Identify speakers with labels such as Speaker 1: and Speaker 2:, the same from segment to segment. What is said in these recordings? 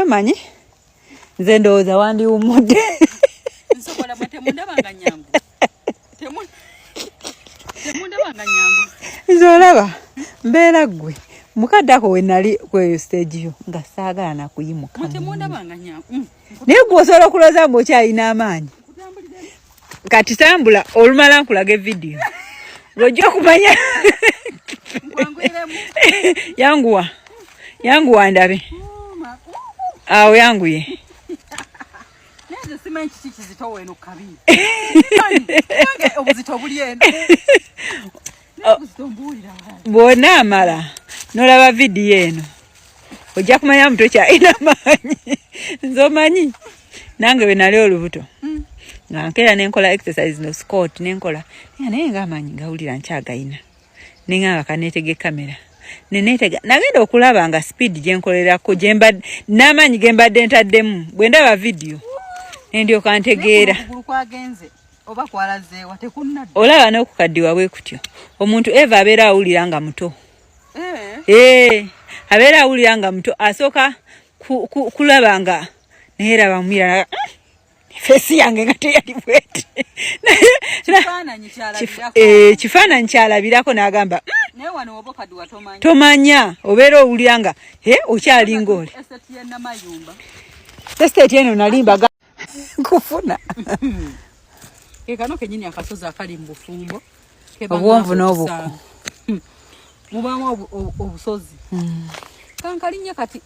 Speaker 1: manyi nze ndowooza wandiwummudde
Speaker 2: nsobola mwe temundabanga nyangu temundabanga nyangu
Speaker 1: nzolaba mbeera ggwe mukadde ako we nali kweyo stage yo nga saagala nakuyimuka
Speaker 2: temundabanga nyangu
Speaker 1: naye gwe osobola okulooza mbu okyalina amaanyi kati tambula olumala nkulaga evidiyo lwojja okumanya yanguwa ndabe awo yanguye
Speaker 2: simanyi kiki kizito weno kabi obuzito buli eno
Speaker 1: bwonna amala n'olaba vidiyo eno ojja kumanya muto kyalina maanyi nze omanyi nange bwe nali olubuto nga nkeera nenkola exercise no scott nenkola naye ng'amaanyi gawulira nkyagayina nenganga kaneetega kamera nenetega nagenda okulaba nga speed gyenkolerako n'amaanyi gembadde ntaddemu bwe ndaba vidiyo ndyoka ntegeera olaba n'okukaddiwa bwe kutyo omuntu eva abeera awulira nga muto abeera awulira nga muto asooka kulaba nga naye raba mumira feesi yange nga teyali bwete kifaananyi kyalabirako n'agamba tomanya obeera owulira nga okyalinga oli estate eno nalimbaga kufuna
Speaker 2: kano kenyini akasozi akali mu bufumbo
Speaker 1: obwonvu n'obuku
Speaker 2: mubaamu obusozi kankalinya kati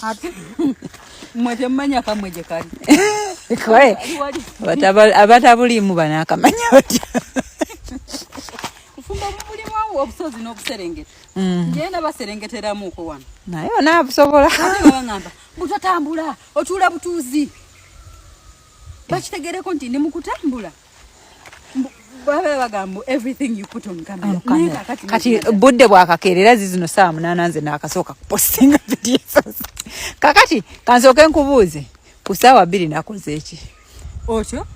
Speaker 2: ate mwe temmanya kamwe gye kali
Speaker 1: abatabulimu bano akamanya batya
Speaker 2: bufumbo bulimu obusozi n'obuserengeta ngenda baserengeteramuko wano
Speaker 1: naye onaabusobola
Speaker 2: ate babagamba butatambula otuula butuuzi bakitegereko nti ndi mu kutambula baba bagamba everything you put on camera
Speaker 1: kati budde bwakakeerera zino saa 8 nze nakasooka kupostinga videos kakati kansooke nkubuuze ku ssaawa 2 nakoze eki
Speaker 2: otyo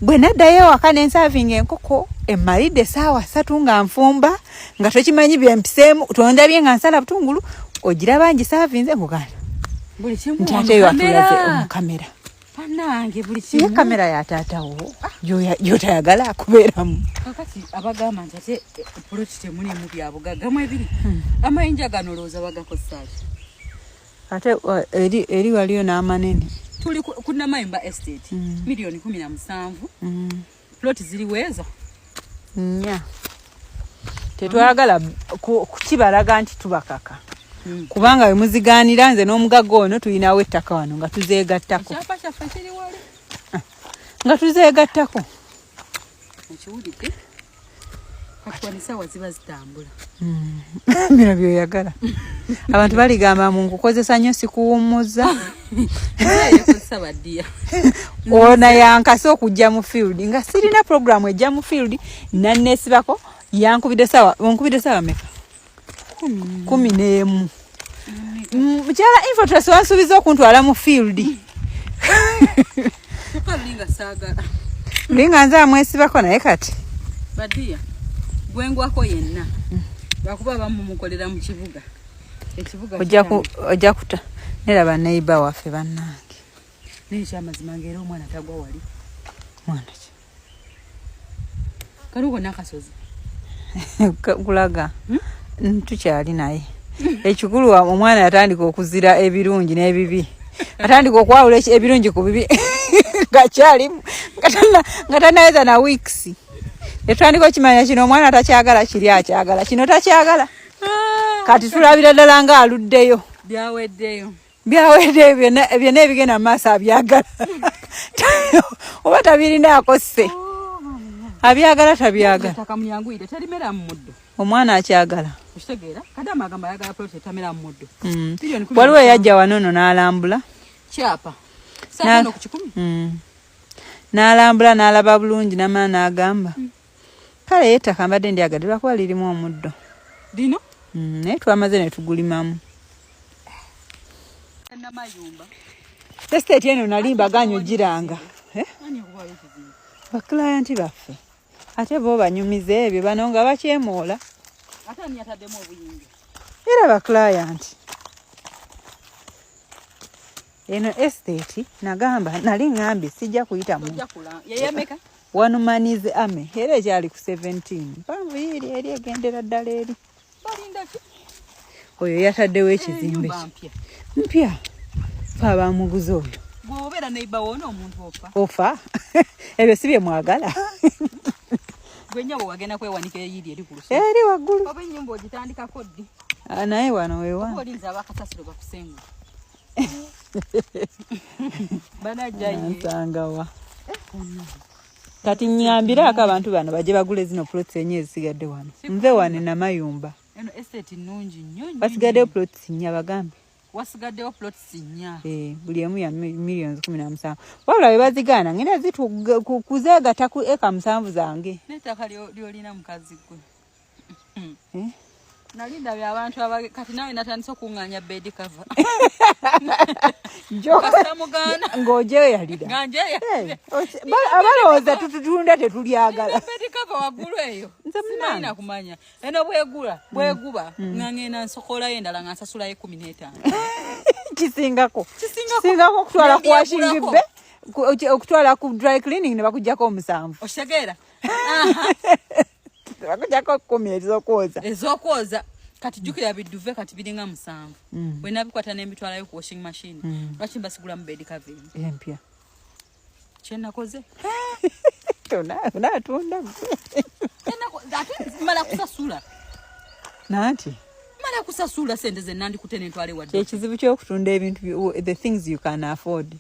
Speaker 1: bwe naddayo waka nensavinga enkoko emmalidde essaawa 3 nga nfumba nga tokimanyi byempiseemu tondabye nga nsala butungulu ogiraba ngisavinze nkuganda
Speaker 2: buli kimu
Speaker 1: nti ate yo atulaze omukamera
Speaker 2: panange buli
Speaker 1: ye
Speaker 2: kimu
Speaker 1: kamera ya taatawo gyotayagala akubeeramu
Speaker 2: kakati abagamba nti ate poloti temulimu byabugagga mu ebiri amayinja gano looza bagakosaaki
Speaker 1: ate eri waliyo n'amanene
Speaker 2: tuli ku Namayumba estate milioni 17 ploti ziriweeza
Speaker 1: nya tetwagala kukibalaga nti tubakaka kubanga we muzigaanira nze n'omugagga ono tulinawo ettaka wano nga tuzeegattako
Speaker 2: ekyapa kyaffe kiri wali
Speaker 1: nga tuzeegattako
Speaker 2: ekiwulidde kati sawa ziba zitambula
Speaker 1: bino byoyagala abantu baligamba mu nkukozesa nnyo sikuwummuza
Speaker 2: yakozesa baddiya
Speaker 1: ona yankase okujja mu field nga sirina programu ejja mu field nanneesibako yankubidde sawa meka 11 mukyala infotress wansuubiza okuntwala mu field linga nze amwesibako naye kati
Speaker 2: baddiya gwengwako yenna bakuba bamumukolera mu kibuga ekibuga
Speaker 1: ojja kuta neraba neiba waffe bannange
Speaker 2: nekyamazima ng'era omwana tagwa wali
Speaker 1: mwana ki
Speaker 2: kaluko nakasozi
Speaker 1: kulaga tukyali naye ekikulu omwana yatandika okuzira ebirungi n'ebibi atandika okwawula ebirungi ku bibi ngakyalimu nga tanaweza na weeks etandika okimanya kino omwana takyagala kiri akyagala kino takyagala kati tulabira ddala nga aluddeyo
Speaker 2: byaweddeyo
Speaker 1: byonna ebigenda mu maaso abyagala oba tabirinaako sse abyagala tabyagala omwana akyagala waliwo eyajja wanono n'alambula n'alambula n'alaba bulungi namala n'agamba kale yettaka mbadde ndyagadde lwakuba lirimu omuddo naye twamaze ne tugulimamu estate eno nalimbaganyo giranga bakulayanti baffe ate bo banyumize ebyo bano nga bakyemoola era bakulayanti eno estate nagamba nali ngambye sijja kuyita mu
Speaker 2: yeyameka
Speaker 1: Wanumanize ame era ekyali ku 17 mpanvu yiri eri egendera ddala eri oyo yataddewo ekizimbe mpya fa abamuguzi oyo
Speaker 2: bw'obeera neiba woona omuntu
Speaker 1: ofa ebyo si bye mwagala
Speaker 2: gwennyabo wagenda kwewanika eyiri eri ku lusozi
Speaker 1: eri waggulu
Speaker 2: oba ennyumba ogitandikako ddi
Speaker 1: naye wano wewa
Speaker 2: olinza abakasasiro bakusenga banajjaye
Speaker 1: nsangawa kati nyambiraako abantu bano bajje bagule zino plots enye ezisigadde wano nve wano namayumba
Speaker 2: eno estate nnungi nnyo
Speaker 1: basigaddewo plots nnya bagambe
Speaker 2: wasigaddewo plots nnya
Speaker 1: buli emu ya millions 17 wabula we bazigaana ngenda kuzeegata ku eka 7 zange
Speaker 2: n'ettaka lyolina mukazi gwe nali ndabye abantu kati nawe natandise okuŋŋaanya bed cover
Speaker 1: ng'ogyeyalira abalowooza tutunda tetulyagala
Speaker 2: bed cover waggulu eyo simanyi kumanya eno bweguba ng'angenda nsokolayo endala nga nsasulayo 15
Speaker 1: kisingako okutwala ku washing be okutwala ku dry cleaning ne bakuggyako 7
Speaker 2: okitegeera
Speaker 1: bakujjako 10
Speaker 2: ez'okwoza kati jjukira bidduve kati biringa 7 bwe nabikwata n'emitwalayo ku washing machine lwaki mbasigula mu bed cover
Speaker 1: empya
Speaker 2: kye nakoze
Speaker 1: onaatunda
Speaker 2: ate mala kusasula
Speaker 1: nanti
Speaker 2: mala kusasula sente ze nandikute n'entwala ewadde
Speaker 1: kyekizibu ky'okutunda ebintu the things you can afford.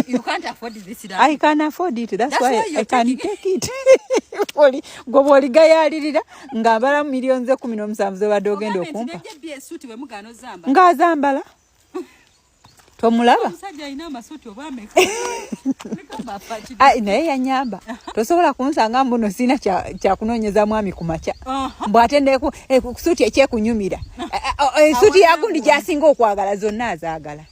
Speaker 2: You can't afford this.
Speaker 1: I can afford it. That's why I can take it. Goboli gayalirira ngambala millions 17 zobadde ogenda okumpa. Ngazambala. Tomulaba?
Speaker 2: Omusajja alina amasuuti oba ameka.
Speaker 1: Naye yanyamba. Tosobola kunsanga mbuno sina kya kunoonyeza mwami ku makya. Mbwatendeku suuti ekyekunyumira. Suuti yagundi gy'asinga okwagala zonna azaagala.